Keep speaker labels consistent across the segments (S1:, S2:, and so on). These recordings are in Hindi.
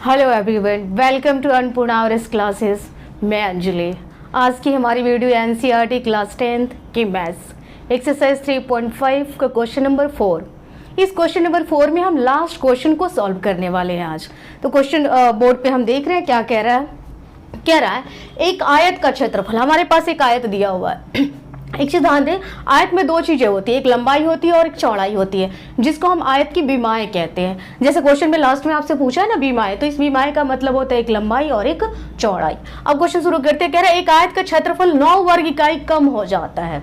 S1: Hello everyone, welcome to Annapurna hours classes. मैं अंजलि। आज की हमारी वीडियो एनसीईआरटी क्लास 10th की मैथ्स एक्सरसाइज 3.5 का क्वेश्चन नंबर 4। इस क्वेश्चन नंबर 4 में हम लास्ट क्वेश्चन को सॉल्व करने वाले हैं आज। तो क्वेश्चन बोर्ड पे हम देख रहे हैं क्या कह रहा है। एक आयत का क्षेत्रफल, हमारे पास एक आयत दिया हुआ है। एक चीज ध्यान दें, आयत में दो चीजें होती है, एक लंबाई होती है और एक चौड़ाई होती है, जिसको हम आयत की बीमाएं कहते हैं। जैसे क्वेश्चन में लास्ट में आपसे पूछा है ना बीमाएं, तो इस बीमाएं का मतलब होता है एक लंबाई और एक चौड़ाई। अब क्वेश्चन शुरू करते हैं। कह रहा है एक आयत का क्षेत्रफल 9 वर्ग इकाई कम हो जाता है।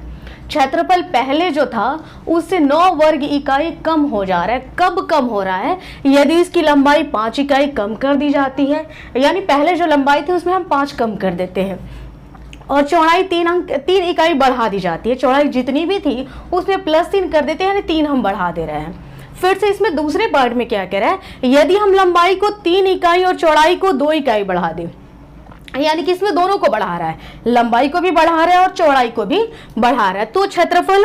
S1: क्षेत्रफल पहले जो था उससे 9 वर्ग इकाई कम हो जा रहा है। कब कम हो रहा है? यदि इसकी लंबाई 5 इकाई कम कर दी जाती है, यानी पहले जो लंबाई थी उसमें हम 5 कम कर देते हैं, और चौड़ाई 3 इकाई बढ़ा दी जाती है। चौड़ाई जितनी भी थी उसमें +3 कर देते हैं, यानी 3 हम बढ़ा दे रहे हैं। फिर से इसमें दूसरे पार्ट में क्या कह रहा है, यदि हम लंबाई को 3 इकाई और चौड़ाई को 2 इकाई बढ़ा दें, यानी कि इसमें दोनों को बढ़ा रहा है, लंबाई को भी बढ़ा रहा है और चौड़ाई को भी बढ़ा रहा है, तो क्षेत्रफल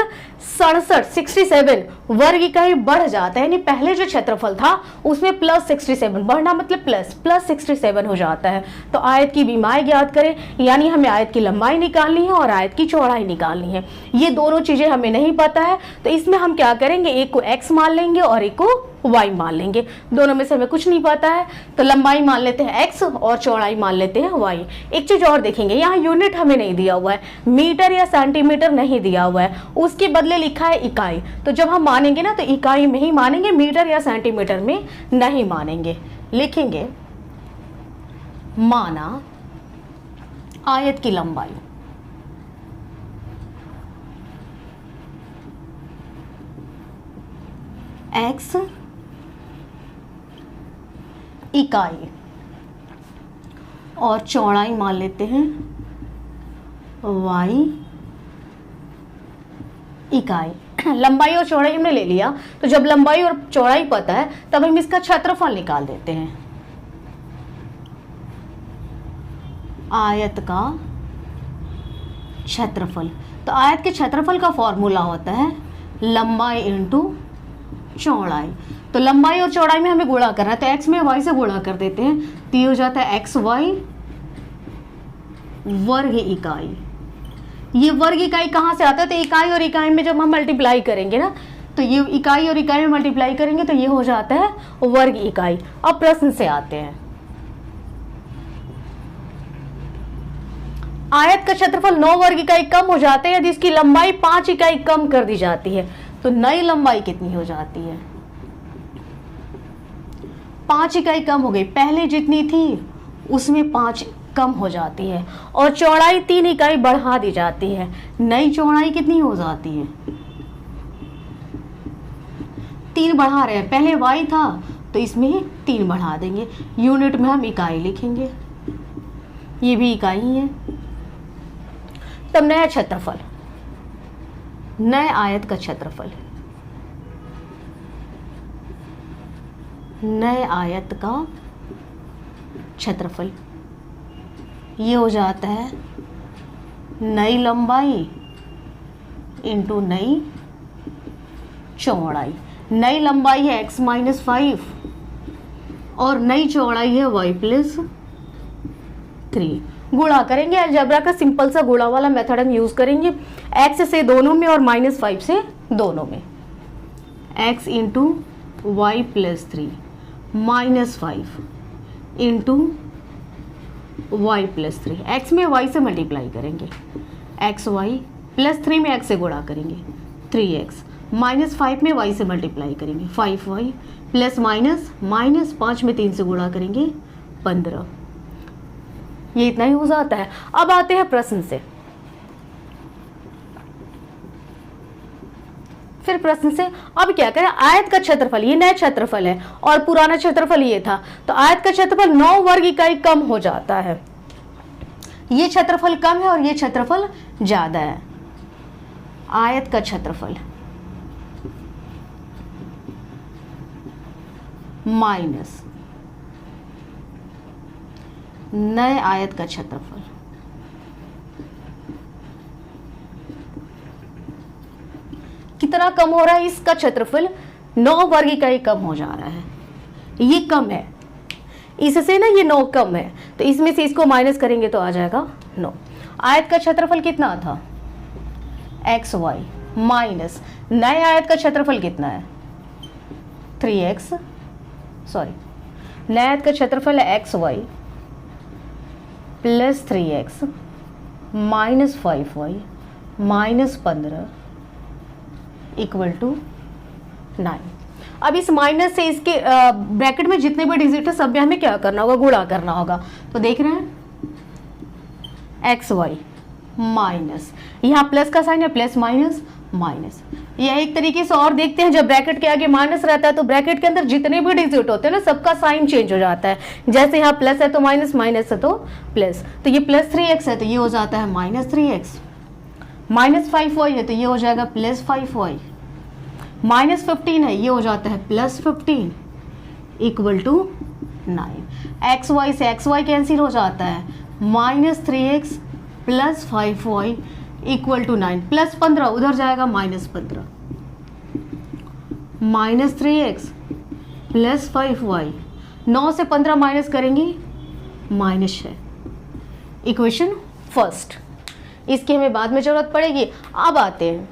S1: 67 वर्ग इकाई बढ़ जाता है। यानी पहले जो क्षेत्रफल था उसमें +67, बढ़ना मतलब प्लस 67 हो जाता है। तो आयत की बीमाएं ज्ञात करें, यानी हमें आयत की लंबाई निकालनी है और आयत की चौड़ाई निकालनी है। ये दोनों चीजें हमें नहीं पता है, तो इसमें हम क्या करेंगे, एक को x मान लेंगे और एक को y मान लेंगे। दोनों में से हमें कुछ नहीं पता है, तो लंबाई मान लेते हैं x और चौड़ाई मान लेते हैं y। एक चीज और देखेंगे, यहाँ यूनिट हमें नहीं दिया हुआ है, मीटर या सेंटीमीटर नहीं दिया हुआ है, उसके बदले लिखा है इकाई। तो जब हम मानेंगे ना तो इकाई में ही मानेंगे, मीटर या सेंटीमीटर में नहीं मानेंगे। लिखेंगे माना आयत की लंबाई x इकाई और चौड़ाई मान लेते हैं y इकाई। लंबाई और चौड़ाई हमने ले लिया, तो जब लंबाई और चौड़ाई पता है तब हम इसका क्षेत्रफल निकाल देते हैं। आयत का क्षेत्रफल, तो आयत के क्षेत्रफल का फॉर्मूला होता है लंबाई इंटू चौड़ाई। तो लंबाई और चौड़ाई में हमें गुणा करना है, तो x में y से गुणा कर देते हैं, तो ये हो जाता है xy वर्ग इकाई। ये वर्ग इकाई कहाँ से आता है, तो इकाई और इकाई में जब हम मल्टीप्लाई करेंगे ना, तो ये इकाई और इकाई में मल्टीप्लाई करेंगे तो ये हो जाता है वर्ग इकाई। अब प्रश्न से आते हैं। आयत का क्षेत्रफल 9 वर्ग इकाई कम हो जाते हैं यदि इसकी लंबाई 5 इकाई कम कर दी जाती है। तो नई लंबाई कितनी हो जाती है? 5 इकाई कम हो गई, पहले जितनी थी उसमें 5 कम हो जाती है, और चौड़ाई 3 इकाई बढ़ा दी जाती है। नई चौड़ाई कितनी हो जाती है? 3 बढ़ा रहे हैं, पहले y था तो इसमें 3 बढ़ा देंगे। यूनिट में हम इकाई लिखेंगे, ये भी इकाई है। तब नया क्षेत्रफल, नए आयत का क्षेत्रफल, नए आयत का क्षेत्रफल, ये हो जाता है नई लंबाई इंटू नई चौड़ाई। नई लंबाई है x - 5 और नई चौड़ाई है y + 3। गुणा करेंगे, अलजेब्रा का सिंपल सा गुणा वाला मेथड हम यूज करेंगे, x से दोनों में और -5 से दोनों में। x into y + 3 -5 into y + 3। x में y से मल्टीप्लाई करेंगे, xy +3 में x से गुणा करेंगे 3x, -5 में y से मल्टीप्लाई करेंगे 5y, प्लस माइनस -5 में 3 से गुणा करेंगे 15। ये इतना ही हो जाता है। अब आते हैं प्रश्न से। फिर प्रश्न से अब क्या करें, आयत का क्षेत्रफल, ये नया क्षेत्रफल है और पुराना क्षेत्रफल ये था, तो आयत का क्षेत्रफल 9 वर्ग इकाई कम हो जाता है। ये क्षेत्रफल कम है और ये क्षेत्रफल ज्यादा है। आयत का क्षेत्रफल माइनस नए आयत का क्षेत्रफल, कितना कम हो रहा है? इसका क्षेत्रफल 9 वर्ग इकाई कम हो जा रहा है, ये कम है। इससे ना ये 9 कम है, तो इसमें से इसको माइनस करेंगे तो आ जाएगा 9। आयत का क्षेत्रफल कितना था, एक्स वाई, माइनस नए आयत का क्षेत्रफल कितना है 3x, सॉरी नए आयत का क्षेत्रफल है x y plus 3x minus 5y minus 15 equal to 9। अब इस माइनस से इसके ब्रैकेट में जितने भी डिजिट है सब में हमें क्या करना होगा, गुणा करना होगा। तो देख रहे हैं एक्स वाई माइनस, यहाँ प्लस का साइन है, प्लस माइनस माइनस। यह एक तरीके से और देखते हैं, जब ब्रैकेट के आगे माइनस रहता है तो ब्रैकेट के अंदर जितने भी डिजिट होते हैं ना सबका साइन चेंज हो जाता है। जैसे यहाँ प्लस है तो माइनस, माइनस है तो प्लस, तो ये प्लस 3x है तो ये हो जाता है माइनस 3x, माइनस 5y है तो ये हो जाएगा प्लस 5y, माइनस 15 है ये हो जाता है plus 15 equal to 9। X y से एक्स वाई कैंसिल हो जाता है, minus 3x plus 5y equal to 9, plus 15 उधर जाएगा minus 15, minus 3x plus 5y, 9 से 15 माइनस करेंगे माइनस 6। इक्वेशन फर्स्ट, इसकी हमें बाद में जरूरत पड़ेगी। अब आते हैं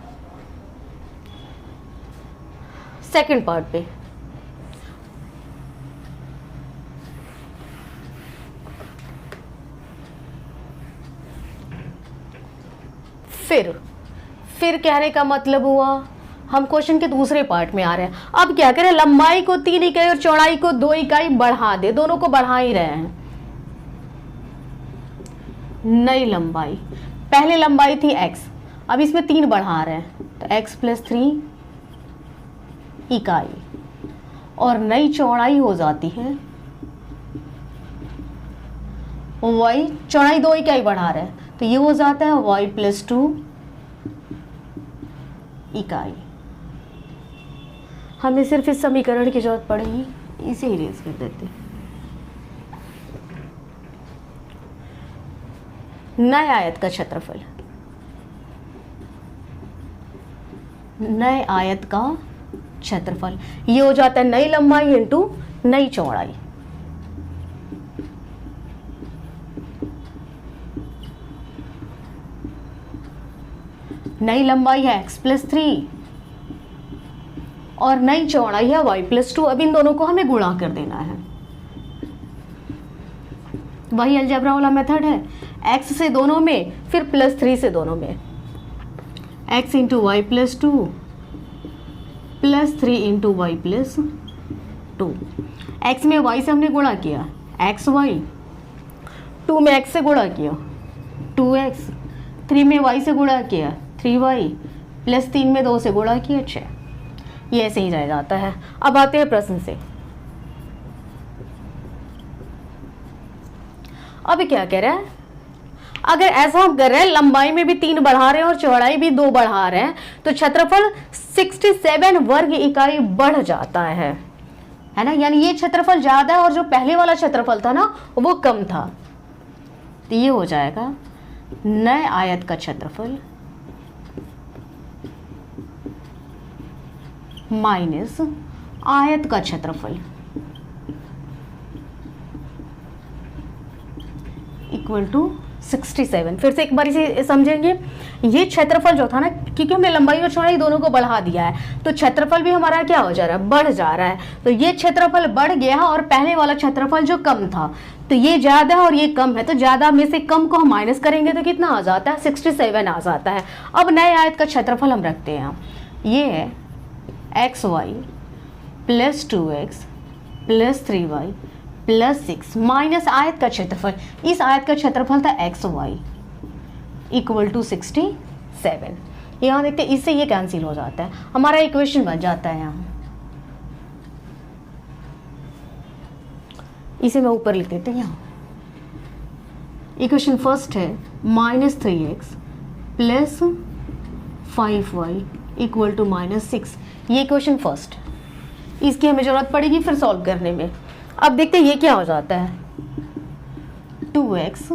S1: सेकंड पार्ट पे। फिर कहने का मतलब हुआ हम क्वेश्चन के दूसरे पार्ट में आ रहे हैं। अब क्या करें, लंबाई को 3 इकाई और चौड़ाई को 2 इकाई बढ़ा दे, दोनों को बढ़ा ही रहे हैं। नई लंबाई, पहले लंबाई थी x, अब इसमें 3 बढ़ा रहे हैं तो x प्लस 3 इकाई, और नई चौड़ाई हो जाती है y, चौड़ाई 2 इकाई बढ़ा रहे हैं तो ये हो जाता है y प्लस 2 इकाई। हमें सिर्फ इस समीकरण की जरूरत पड़ेगी, इसे इरेज कर देते हैं। नए आयत का क्षेत्रफल, नए आयत का क्षेत्रफल ये हो जाता है नई लंबाई इंटू नई चौड़ाई। नई लंबाई है x प्लस 3 और नई चौड़ाई है y प्लस 2। अब इन दोनों को हमें गुणा कर देना है, वही अलजेब्रा वाला मेथड है, x से दोनों में फिर प्लस 3 से दोनों में, x into y plus 2 plus 3 into y plus 2। x में y से हमने गुणा किया एक्स वाई, 2 में x से गुणा किया 2x, 3 में y से गुणा किया 3y, प्लस 3 में 2 से गुणा किया 6। ये ऐसे ही रह जाता है। अब आते हैं प्रश्न से। अब क्या कह रहा है, अगर ऐसा हम कर रहे हैं लंबाई में भी 3 बढ़ा रहे हैं और चौड़ाई भी 2 बढ़ा रहे हैं तो क्षेत्रफल 67 वर्ग इकाई बढ़ जाता है ना। यानी ये क्षेत्रफल ज्यादा है और जो पहले वाला क्षेत्रफल था ना वो कम था। तो ये हो जाएगा नए आयत का क्षेत्रफल माइनस आयत का क्षेत्रफल इक्वल टू 67। फिर से एक बार इसे समझेंगे। ये क्षेत्रफल जो था ना, क्योंकि हमने लंबाई और चौड़ाई दोनों को बढ़ा दिया है तो क्षेत्रफल भी हमारा क्या हो जा रहा है, बढ़ जा रहा है। तो ये क्षेत्रफल बढ़ गया और पहले वाला क्षेत्रफल जो कम था, तो ये ज्यादा है और ये कम है, तो ज्यादा में से कम को हम माइनस करेंगे तो कितना आ जाता है, 67 आ जाता है। अब नए आयत का क्षेत्रफल हम रखते हैं, ये है x y plus 2x plus 3y plus 6 minus आयत का क्षेत्रफल, इस आयत का क्षेत्रफल था एक्स वाई इक्वल टू 67। यहाँ देखते हैं, इससे ये कैंसिल हो जाता है, हमारा इक्वेशन बन जाता है। यहाँ इसे मैं ऊपर लिख देते हैं। यहाँ इक्वेशन फर्स्ट है minus 3x plus 5y equal to minus 6। ये इक्वेशन फर्स्ट, इसकी हमें जरूरत पड़ेगी फिर सॉल्व करने में। अब देखते हैं ये क्या हो जाता है, 2x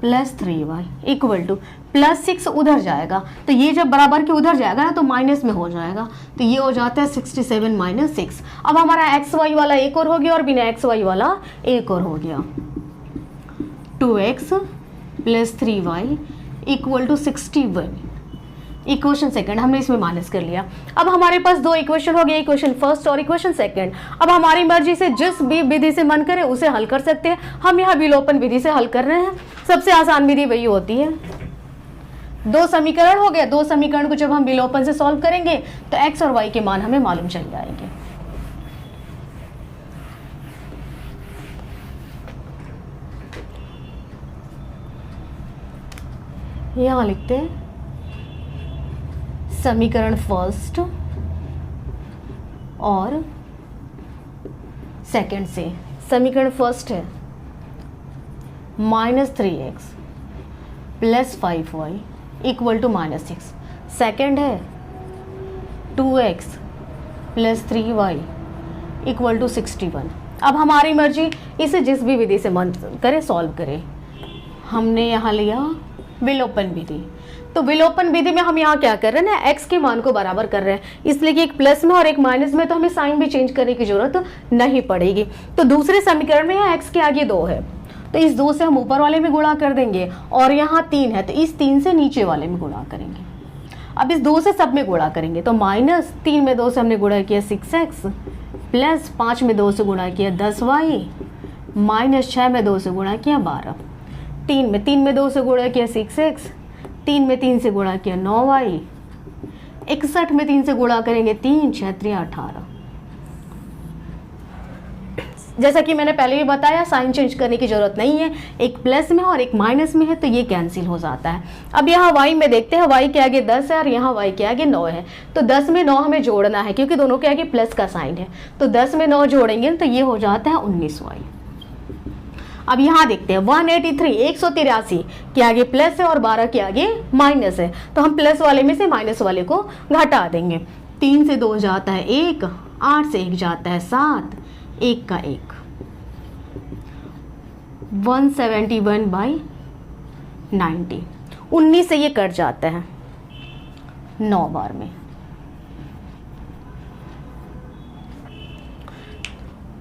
S1: plus 3y equal two plus 6 उधर जाएगा, तो ये जब बराबर के उधर जाएगा ना तो माइनस में हो जाएगा, तो ये हो जाता है 67 माइनस 6। अब हमारा एक्स वाई वाला एक और हो गया और बिना एक्स वाई वाला एक और हो गया। 2x plus 3y equal to 61। Equation second हमने इसमें माइनस कर लिया। अब हमारे पास दो इक्वेशन हो गया, इक्वेशन फर्स्ट और इक्वेशन सेकंड। अब हमारी मर्जी से जिस भी विधि से मन करे उसे हल कर सकते हैं। हम यहाँ विलोपन विधि से हल कर रहे हैं, सबसे आसान विधि वही होती है। दो समीकरण हो गए, दो समीकरण को जब हम विलोपन से सॉल्व करेंगे तो x और y के मान हमें मालूम चल जाएंगे। यहां लिखते हैं समीकरण फर्स्ट और सेकंड से। समीकरण फर्स्ट है -3x plus 5y equal to -6। Second है 2x plus 3y equal to 61। अब हमारी मर्जी, इसे जिस भी विधि से मन करे सॉल्व करें। हमने यहाँ लिया विलोपन विधि, तो विलोपन विधि में हम यहाँ क्या कर रहे हैं ना, x के मान को बराबर कर रहे हैं, इसलिए कि एक प्लस में और एक माइनस में तो हमें साइन भी चेंज करने की जरूरत नहीं पड़ेगी। तो दूसरे समीकरण में यहाँ x के आगे 2 है, तो इस 2 से हम ऊपर वाले में गुणा कर देंगे, और यहाँ 3 है तो इस 3 से नीचे वाले में गुणा करेंगे। अब इस 2 से सब में गुणा करेंगे, तो -3 में 2 से हमने गुणा किया 6x, प्लस 5 में 2 से गुणा किया 10y, -6 में 2 से गुणा किया 12, 3 में 2 से गुणा किया 6x, 3 में 3 से गुणा किया 9y, 61 में 3 से गुणा करेंगे 3, 6 3 18। जैसा कि मैंने पहले भी बताया, साइन चेंज करने की जरूरत नहीं है, एक प्लस में और एक माइनस में है तो ये कैंसिल हो जाता है। अब यहाँ y में देखते हैं, y के आगे 10 है और यहाँ y के आगे 9 है, तो 10 में 9 हमें जोड़ना है क्योंकि दोनों के आगे प्लस का साइन है, तो 10 में 9 जोड़ेंगे तो ये हो जाता है 19y। अब यहाँ देखते हैं 183 के आगे प्लस है और 12 के आगे माइनस है, तो हम प्लस वाले में से माइनस वाले को घटा देंगे। 3 से 2 जाता है 1, 8 से 1 जाता है 7, 1 का 1, 171/90। 19 से ये कट जाता है 9 बार में,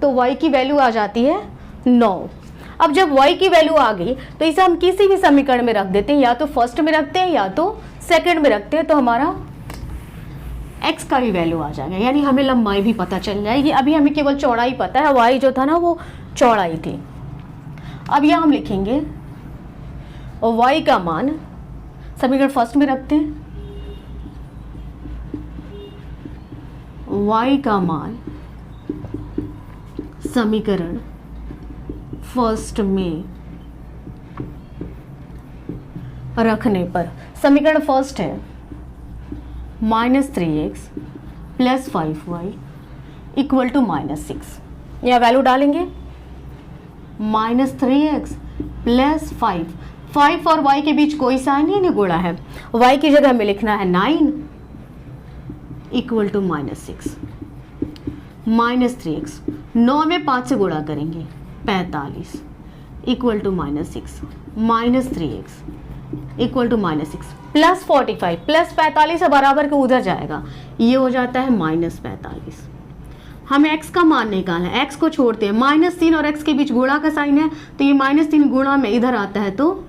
S1: तो y की वैल्यू आ जाती है 9। अब जब y की वैल्यू आ गई तो इसे हम किसी भी समीकरण में रख देते हैं, या तो फर्स्ट में रखते हैं या तो सेकंड में रखते हैं, तो हमारा x का भी वैल्यू आ जाएगा, यानी हमें लंबाई भी पता चल जाएगी। अभी हमें केवल चौड़ाई पता है, y जो था ना वो चौड़ाई थी। अब यह हम लिखेंगे और y का मान समीकरण फर्स्ट में रखते हैं, y का मान समीकरण फर्स्ट में रखने पर, समीकरण फर्स्ट है -3x plus 5y equal to -6। यह वैल्यू डालेंगे, -3x प्लस 5 और y के बीच कोई साइन नहीं गुणा है, y की जगह हमें लिखना है 9 इक्वल टू -6। -3x 9 में 5 से गुणा करेंगे 45 equal to -6, -3x equal to -6 plus 45, plus 45 से बराबर के उधर जाएगा, ये हो जाता है -45। हमें x का मान निकालना है, x को छोड़ते हैं, -3 और x के बीच गुणा का साइन है, तो ये -3 गुणा में इधर आता है तो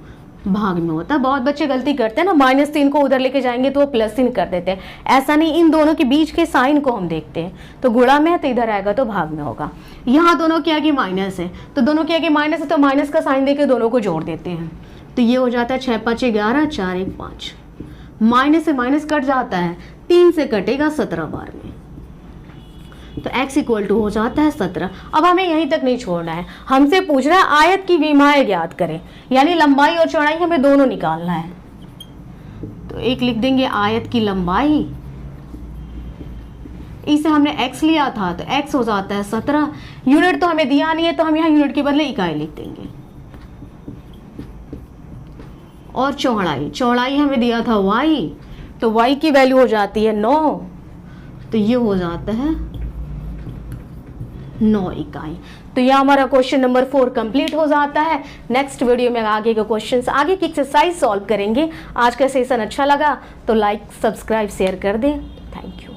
S1: भाग में होता है। बहुत बच्चे गलती करते हैं ना, -3 को उधर लेके जाएंगे तो वो +3 कर देते हैं, ऐसा नहीं, इन दोनों के बीच के साइन को हम देखते हैं, तो गुणा में है तो इधर आएगा तो भाग में होगा। यहाँ दोनों के आगे माइनस है, तो दोनों के आगे माइनस है तो माइनस का साइन देके दोनों को जोड़ देते हैं, तो ये हो जाता है 6 5 11, 4 1 5, माइनस से माइनस कट जाता है, 3 से कटेगा 17 बार में, तो x इक्वल टू हो जाता है 17। अब हमें यहीं तक नहीं छोड़ना है, हमसे पूछ रहा है आयत की विमाएं ज्ञात करें, यानी लंबाई और चौड़ाई हमें दोनों निकालना है। तो एक लिख देंगे आयत की लंबाई, इसे हमने x लिया था तो x हो जाता है 17, यूनिट तो हमें दिया नहीं है तो हम यहाँ यूनिट के बदले इकाई लिख देंगे। और चौड़ाई हमें दिया था y, तो y की वैल्यू हो जाती है 9, तो ये हो जाता है 9 इकाई। तो यह हमारा क्वेश्चन नंबर 4 कंप्लीट हो जाता है। नेक्स्ट वीडियो में आगे के क्वेश्चंस, आगे की एक्सरसाइज सॉल्व करेंगे। आज का सेशन अच्छा लगा तो लाइक, सब्सक्राइब, शेयर कर दें। Thank you.